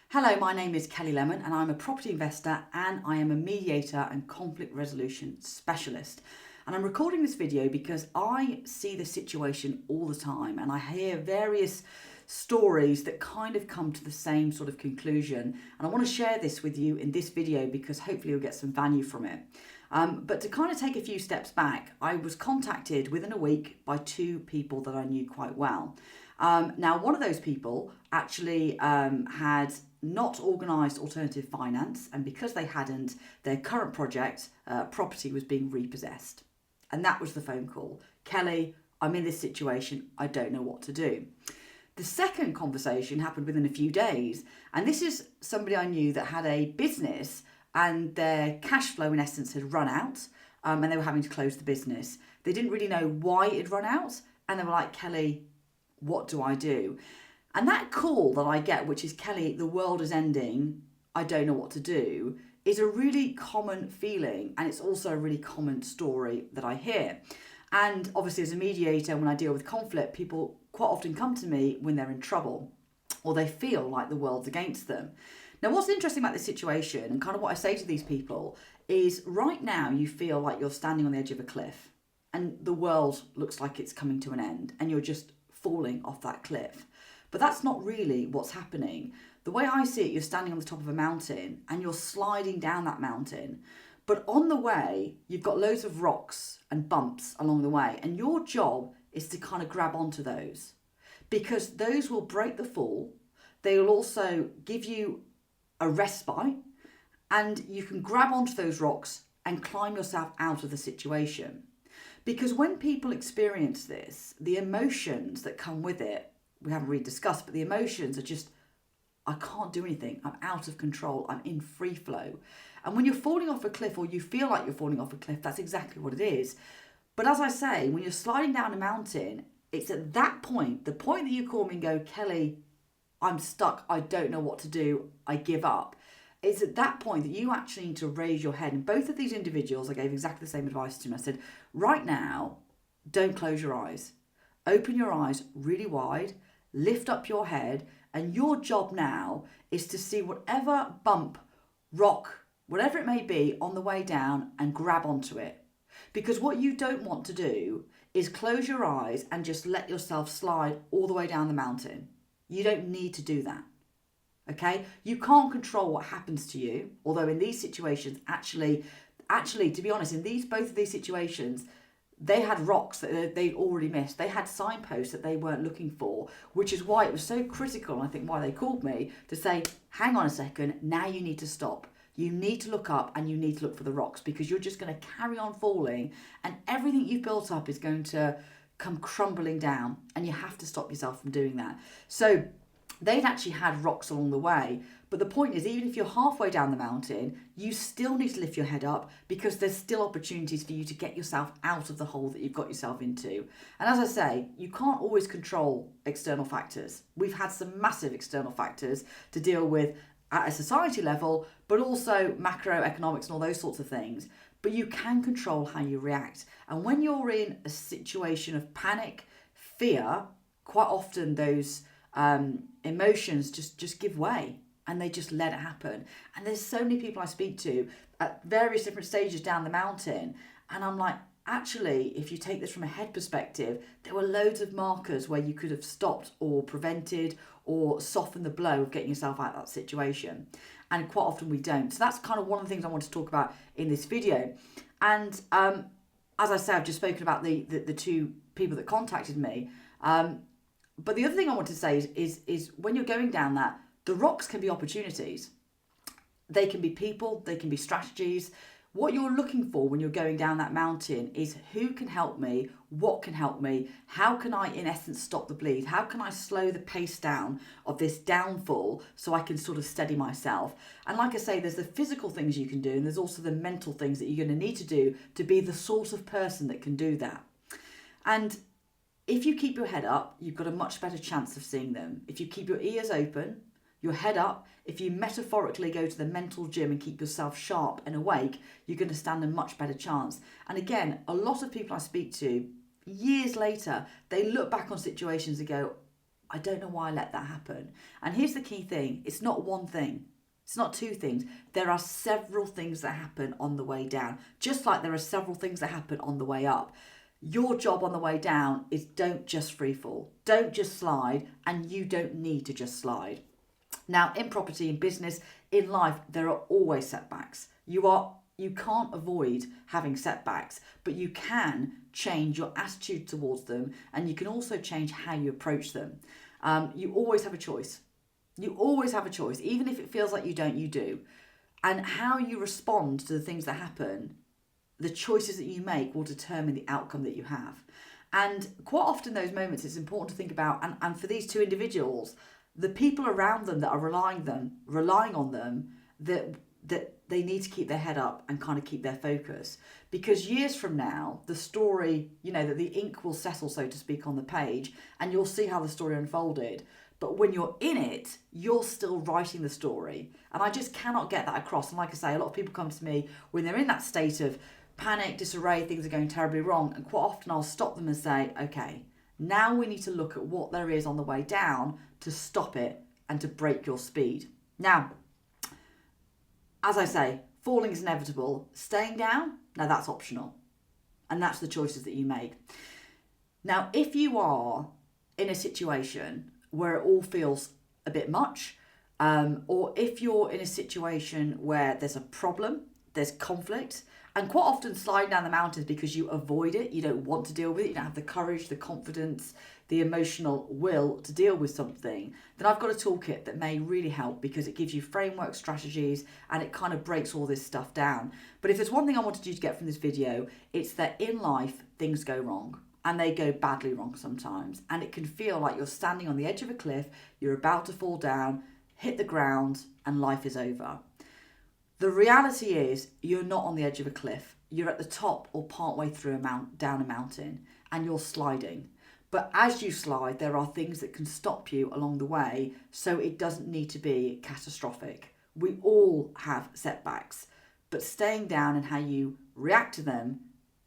Hello, my name is Kelly Lemon and I'm a property investor and I am a mediator and conflict resolution specialist. And I'm recording this video because I see the situation all the time and I hear various stories that kind of come to the same sort of conclusion. And I want to share this with you in this video because hopefully you'll get some value from it. But to kind of take a few steps back, I was contacted within a week by two people that I knew quite well. Now, one of those people actually had not organised alternative finance, and because they hadn't, their current project, property, was being repossessed. And that was the phone call. Kelly, I'm in this situation, I don't know what to do. The second conversation happened within a few days, and this is somebody I knew that had a business and their cash flow in essence had run out, and they were having to close the business. They didn't really know why it had run out, and they were like, Kelly, what do I do? And that call that I get, which is, Kelly, the world is ending, I don't know what to do, is a really common feeling. And it's also a really common story that I hear. And obviously as a mediator, when I deal with conflict, people quite often come to me when they're in trouble or they feel like the world's against them. Now, what's interesting about this situation and kind of what I say to these people is right now you feel like you're standing on the edge of a cliff and the world looks like it's coming to an end and you're just falling off that cliff. But that's not really what's happening. The way I see it, you're standing on the top of a mountain and you're sliding down that mountain. But on the way, you've got loads of rocks and bumps along the way. And your job is to kind of grab onto those because those will break the fall. They will also give you a respite and you can grab onto those rocks and climb yourself out of the situation. Because when people experience this, the emotions that come with it, we haven't really discussed, but the emotions are just, I can't do anything. I'm out of control. I'm in free flow. And when you're falling off a cliff or you feel like you're falling off a cliff, that's exactly what it is. But as I say, when you're sliding down a mountain, it's at that point, the point that you call me and go, Kelly, I'm stuck. I don't know what to do. I give up. It's at that point that you actually need to raise your head. And both of these individuals, I gave exactly the same advice to them. I said, right now, don't close your eyes. Open your eyes really wide, lift up your head, and your job now is to see whatever bump, rock, whatever it may be on the way down and grab onto it. Because what you don't want to do is close your eyes and just let yourself slide all the way down the mountain. You don't need to do that. Okay? You can't control what happens to you, although in these situations, actually, to be honest, in both of these situations, they had rocks that they'd already missed. They had signposts that they weren't looking for, which is why it was so critical, and I think why they called me, to say, hang on a second, now you need to stop. You need to look up and you need to look for the rocks because you're just going to carry on falling and everything you've built up is going to come crumbling down and you have to stop yourself from doing that. So they'd actually had rocks along the way. But the point is, even if you're halfway down the mountain, you still need to lift your head up because there's still opportunities for you to get yourself out of the hole that you've got yourself into. And as I say, you can't always control external factors. We've had some massive external factors to deal with at a society level, but also macroeconomics and all those sorts of things. But you can control how you react. And when you're in a situation of panic, fear, quite often those emotions just give way and they just let it happen. And there's so many people I speak to at various different stages down the mountain, and I'm like, actually, if you take this from a head perspective, there were loads of markers where you could have stopped or prevented or softened the blow of getting yourself out of that situation. And quite often we don't. So that's kind of one of the things I want to talk about in this video. And as I say, I've just spoken about the two people that contacted me. But the other thing I want to say is when you're going down that, the rocks can be opportunities. They can be people, they can be strategies. What you're looking for when you're going down that mountain is who can help me, what can help me, how can I in essence stop the bleed, how can I slow the pace down of this downfall so I can sort of steady myself. And like I say, there's the physical things you can do and there's also the mental things that you're going to need to do to be the sort of person that can do that. And if you keep your head up, you've got a much better chance of seeing them. If you keep your ears open, your head up, if you metaphorically go to the mental gym and keep yourself sharp and awake, you're going to stand a much better chance. And again, a lot of people I speak to, years later, they look back on situations and go, I don't know why I let that happen. And here's the key thing. It's not one thing. It's not two things. There are several things that happen on the way down, just like there are several things that happen on the way up. Your job on the way down is don't just free fall. Don't just slide, and you don't need to just slide. Now, in property, in business, in life, there are always setbacks. You can't avoid having setbacks, but you can change your attitude towards them, and you can also change how you approach them. You always have a choice. You always have a choice. Even if it feels like you don't, you do. And how you respond to the things that happen, the choices that you make will determine the outcome that you have. And quite often those moments, it's important to think about, and for these two individuals, the people around them that are relying on them, that they need to keep their head up and kind of keep their focus. Because years from now, the story, that the ink will settle, so to speak, on the page, and you'll see how the story unfolded. But when you're in it, you're still writing the story. And I just cannot get that across. And like I say, a lot of people come to me when they're in that state of panic, disarray, things are going terribly wrong. And quite often I'll stop them and say, okay, now we need to look at what there is on the way down to stop it and to break your speed. Now, as I say, falling is inevitable. Staying down, now that's optional. And that's the choices that you make. Now, if you are in a situation where it all feels a bit much, or if you're in a situation where there's a problem, there's conflict, and quite often sliding down the mountains because you avoid it, you don't want to deal with it, you don't have the courage, the confidence, the emotional will to deal with something, then I've got a toolkit that may really help, because it gives you framework strategies and it kind of breaks all this stuff down. But if there's one thing I wanted you to get from this video, it's that in life, things go wrong. And they go badly wrong sometimes. And it can feel like you're standing on the edge of a cliff, you're about to fall down, hit the ground, and life is over. The reality is you're not on the edge of a cliff. You're at the top or partway through down a mountain, and you're sliding. But as you slide, there are things that can stop you along the way, so it doesn't need to be catastrophic. We all have setbacks, but staying down and how you react to them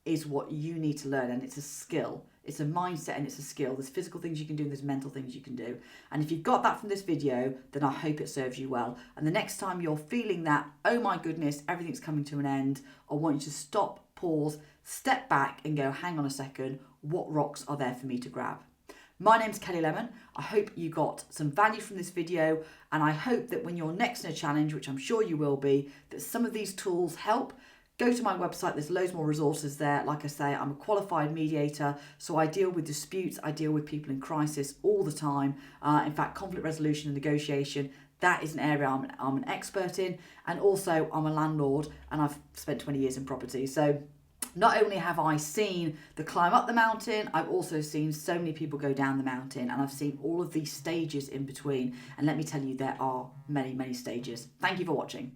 is what you need to learn, and it's a skill. It's a mindset and it's a skill. There's physical things you can do and there's mental things you can do. And if you've got that from this video, then I hope it serves you well. And the next time you're feeling that, oh my goodness, everything's coming to an end, I want you to stop, pause, step back and go, hang on a second, what rocks are there for me to grab? My name's Kelly Lemon. I hope you got some value from this video, and I hope that when you're next in a challenge, which I'm sure you will be, that some of these tools help. Go to my website, there's loads more resources there. Like I say, I'm a qualified mediator, so I deal with disputes, I deal with people in crisis all the time. In fact, conflict resolution and negotiation, that is an area I'm an expert in. And also, I'm a landlord and I've spent 20 years in property. So not only have I seen the climb up the mountain, I've also seen so many people go down the mountain, and I've seen all of these stages in between. And let me tell you, there are many, many stages. Thank you for watching.